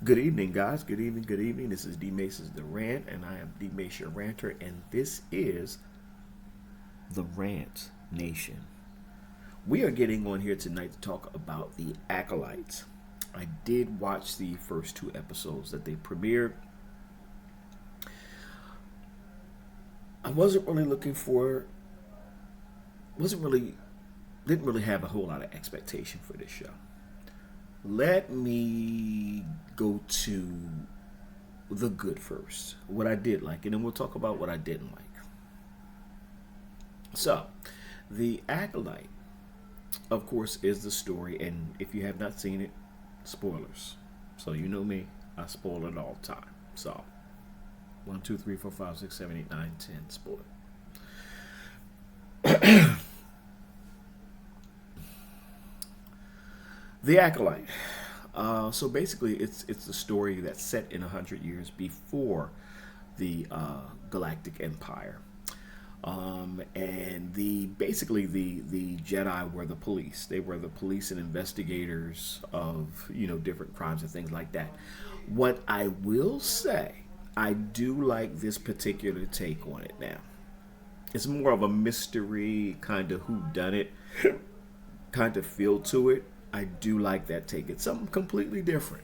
Good evening, guys. Good evening. Good evening. This is D Mace's The Rant, and I am D Mace, your ranter, and this is The Rant Nation. We are getting on here tonight to talk about the Acolytes. I did watch the first two episodes that they premiered. I wasn't really looking for, wasn't really, didn't really have a whole lot of expectation for this show. Let me go to the good first. What I did like, and then we'll talk about what I didn't like. So, the Acolyte, of course, is the story, and if you have not seen it, spoilers. So you know me, I spoil it all the time. So, 1, 2, 3, 4, 5, 6, 7, 8, 9, 10, spoil. The Acolyte. So basically, it's the story that's set in 100 years before the Galactic Empire. And the Jedi were the police. They were the police and investigators of different crimes and things like that. What I will say, I do like this particular take on it now. It's more of a mystery kind of who done it kind of feel to it. I do like that take. It's something completely different.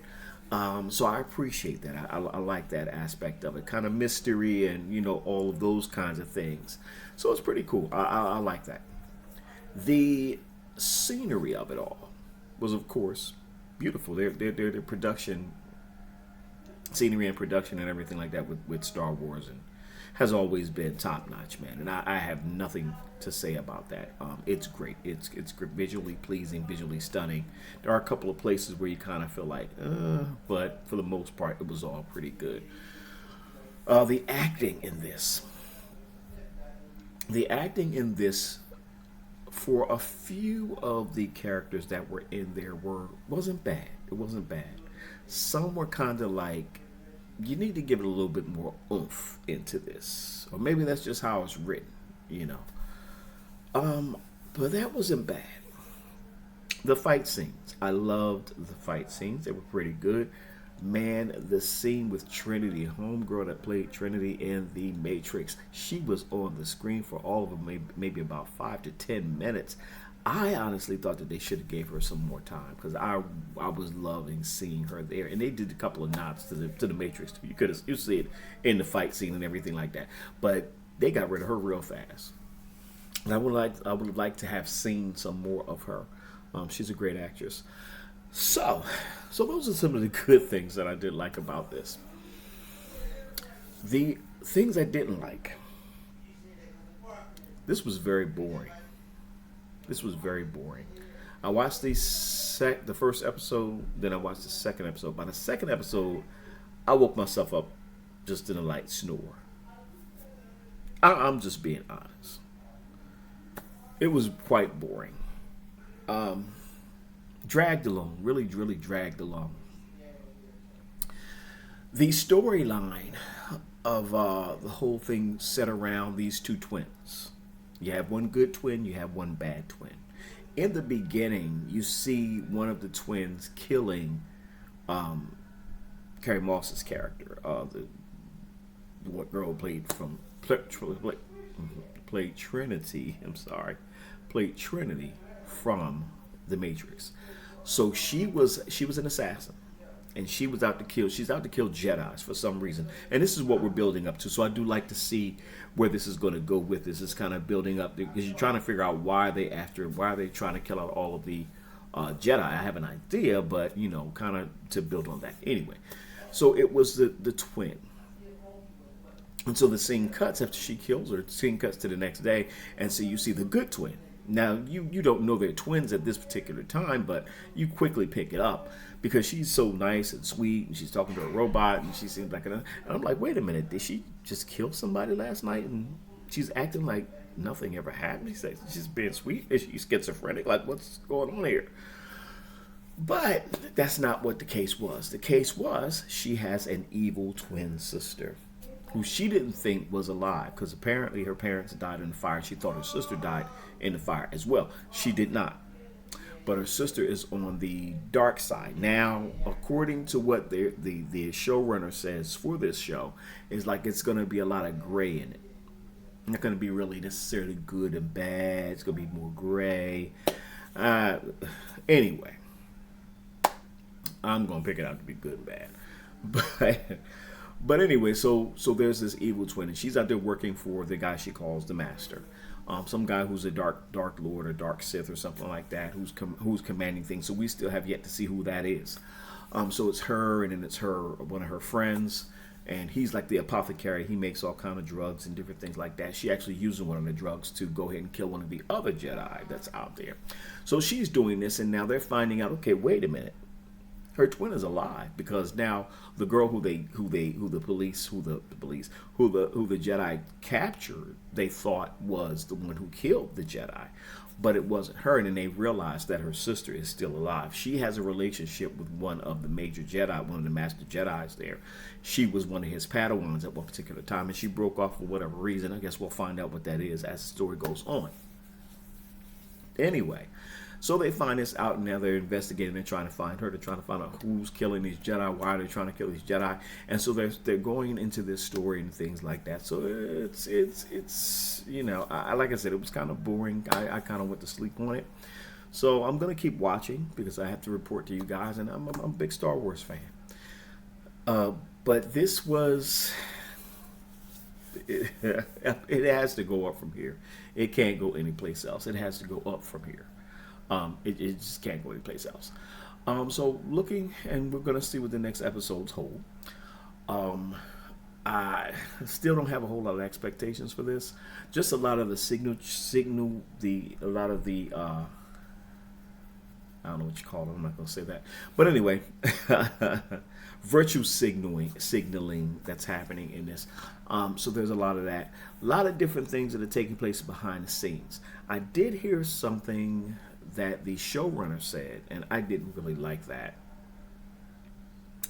So I appreciate that. I like that aspect of it, kind of mystery and all of those kinds of things. So it's pretty cool. I like that. The scenery of it all was, of course, beautiful. Their production, scenery and production and everything like that with Star Wars and has always been top notch, man. And I have nothing to say about that. It's great. It's visually pleasing, visually stunning. There are a couple of places where you kind of feel like, but for the most part, it was all pretty good. The acting in this, the acting in this, for a few of the characters that were in there wasn't bad. It wasn't bad. Some were kind of like, you need to give it a little bit more oomph into this, or maybe that's just how it's written, you know. But that wasn't bad. The fight scenes, I loved the fight scenes. They were pretty good. Man, the scene with Trinity, homegirl that played Trinity in The Matrix, she was on the screen for all of them, maybe about 5 to 10 minutes. I honestly thought that they should have gave her some more time because I was loving seeing her there, and they did a couple of nods to the Matrix too. You see it in the fight scene and everything like that, but they got rid of her real fast. And I would like to have seen some more of her. She's a great actress. So, so those are some of the good things that I did like about this. The things I didn't like. This was very boring. This was very boring. I watched the first episode, then I watched the second episode. By the second episode, I woke myself up just in a light snore. I'm just being honest. It was quite boring. Um, Dragged along, really, really dragged along. The storyline of the whole thing set around these two twins. You have one good twin, you have one bad twin. In the beginning, you see one of the twins killing um, Carrie Moss's character, the what girl played Trinity. I'm sorry, played Trinity from the Matrix. So she was an assassin, and she was out to kill. She's out to kill Jedi's for some reason, and this is what we're building up to. So I do like to see where this is going to go with this. It's kind of building up because you're trying to figure out why are they trying to kill out all of the Jedi. I have an idea, but kind of to build on that anyway. So it was the twin. And so the scene cuts after she kills her. The scene cuts to the next day, and so you see the good twin. Now you don't know they're twins at this particular time, but you quickly pick it up because she's so nice and sweet, and she's talking to a robot, and she seems like and I'm like, wait a minute, did she just kill somebody last night? And she's acting like nothing ever happened. He says she's being sweet. Is she schizophrenic? Like, what's going on here? But that's not what the case was. The case was she has an evil twin sister who she didn't think was alive because apparently her parents died in the fire. She thought her sister died in the fire as well. She did not. but her sister is on the dark side. Now, according to what the showrunner says for this show, is like it's going to be a lot of gray in it. Not going to be really necessarily good and bad. It's going to be more gray. Anyway, I'm going to pick it out to be good and bad. But anyway, so there's this evil twin, and she's out there working for the guy she calls the Master. Some guy who's a dark lord or dark Sith or something like that, who's commanding things. So we still have yet to see who that is. So it's her, and then it's one of her friends, and he's like the apothecary. He makes all kind of drugs and different things like that. She actually uses one of the drugs to go ahead and kill one of the other Jedi that's out there. So she's doing this, and now they're finding out. Okay, wait a minute. Her twin is alive, because now the girl who the Jedi captured, they thought was the one who killed the Jedi, but it wasn't her. And then they realized that her sister is still alive. She has a relationship with one of the major Jedi, one of the master Jedis there. She was one of his Padawans at one particular time, and she broke off for whatever reason. I guess we'll find out what that is as the story goes on. Anyway, so they find this out, and now they're investigating and trying to find her. They're trying to find out who's killing these Jedi, why are they trying to kill these Jedi, and so they're going into this story and things like that. So it's like I said, it was kind of boring. I kind of went to sleep on it. So I'm gonna keep watching because I have to report to you guys, and I'm a big Star Wars fan. But this was. It has to go up from here. It can't go anyplace else. It has to go up from here. It just can't go anyplace else. So looking, and we're going to see what the next episodes hold. I still don't have a whole lot of expectations for this. Just a lot of the I don't know what you call it. I'm not going to say that. But anyway, virtue signaling that's happening in this. So there's a lot of that. A lot of different things that are taking place behind the scenes. I did hear something that the showrunner said, and I didn't really like that.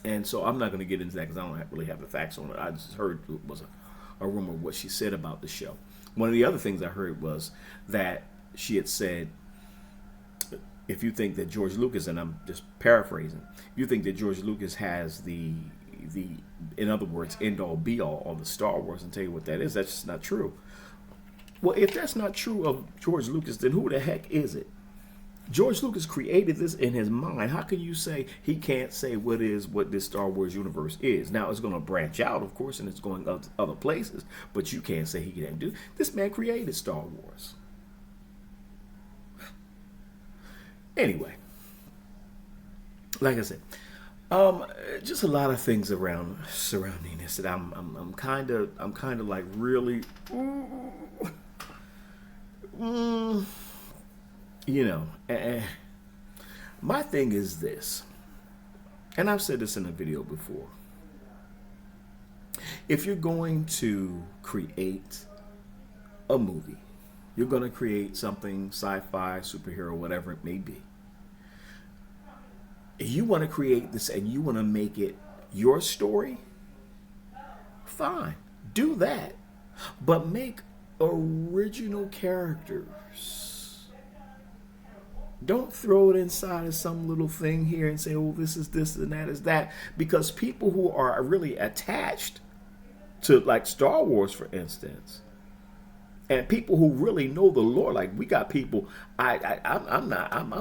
And so I'm not going to get into that because I don't really have the facts on it. I just heard it was a rumor of what she said about the show. One of the other things I heard was that she had said, if you think that George Lucas, and I'm just paraphrasing, if you think that George Lucas has the in other words, end all be all on the Star Wars, and tell you what that is, that's just not true. Well, if that's not true of George Lucas, then who the heck is it? George Lucas created this in his mind. How can you say he can't say what this Star Wars universe is? Now, it's going to branch out, of course, and it's going other places, but you can't say he can't do. This man created Star Wars. Anyway, like I said, just a lot of things surrounding this that I'm kind of like really, my thing is this, and I've said this in a video before. If you're going to create a movie, you're going to create something sci-fi, superhero, whatever it may be. You want to create this and you want to make it your story, fine, do that. But make original characters. Don't throw it inside of some little thing here and say, oh, this is this and that is that. Because people who are really attached to, like, Star Wars, for instance, and people who really know the lore, like we got people. I'm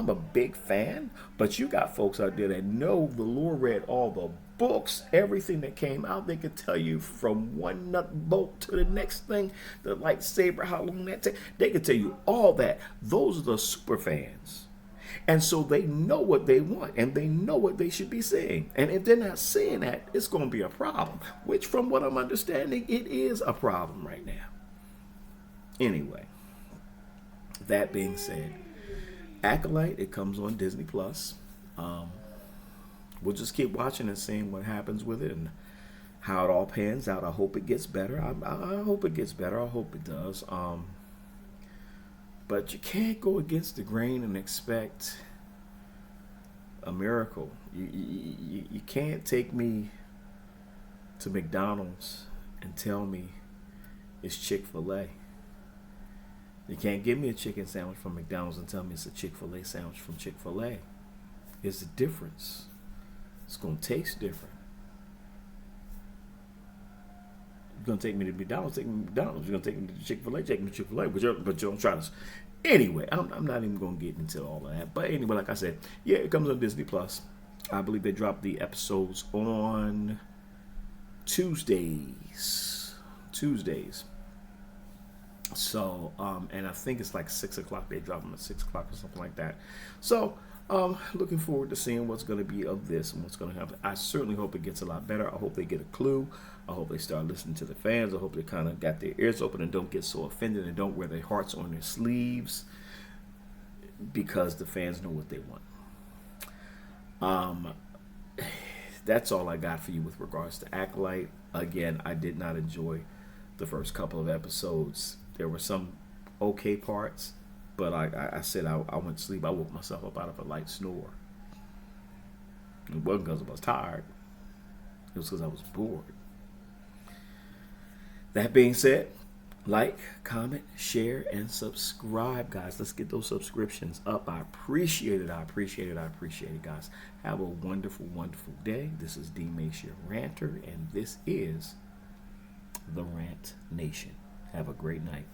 a big fan, but you got folks out there that know the lore, read all the books, everything that came out. They could tell you from one nut bolt to the next thing, the lightsaber, how long that takes. They could tell you all that. Those are the super fans, and so they know what they want and they know what they should be seeing. And if they're not seeing that, it's going to be a problem. Which, from what I'm understanding, it is a problem right now. Anyway, that being said, Acolyte, it comes on Disney Plus. We'll just keep watching and seeing what happens with it and how it all pans out. I hope it gets better. I hope it gets better. I hope it does. But you can't go against the grain and expect a miracle. You can't take me to McDonald's and tell me it's Chick-fil-A. You can't give me a chicken sandwich from McDonald's and tell me it's a Chick-fil-A sandwich from Chick-fil-A. It's a difference. It's going to taste different. You're going to take me to McDonald's, take me to McDonald's. You're going to take me to Chick-fil-A, take me to Chick-fil-A. But you don't try to. Anyway, I'm not even going to get into all of that. But anyway, like I said, yeah, it comes on Disney Plus. I believe they drop the episodes on Tuesdays. So, and I think it's like 6 o'clock. They drop them at 6 o'clock or something like that. So, looking forward to seeing what's going to be of this and what's going to happen. I certainly hope it gets a lot better. I hope they get a clue. I hope they start listening to the fans. I hope they kind of got their ears open and don't get so offended and don't wear their hearts on their sleeves, because the fans know what they want. That's all I got for you with regards to Acolyte. Again, I did not enjoy the first couple of episodes. There were some okay parts, but I said I went to sleep. I woke myself up out of a light snore. It wasn't because I was tired. It was because I was bored. That being said, like, comment, share, and subscribe, guys. Let's get those subscriptions up. I appreciate it. I appreciate it, guys. Have a wonderful, wonderful day. This is D. Mace, your ranter, and this is The Rant Nation. Have a great night.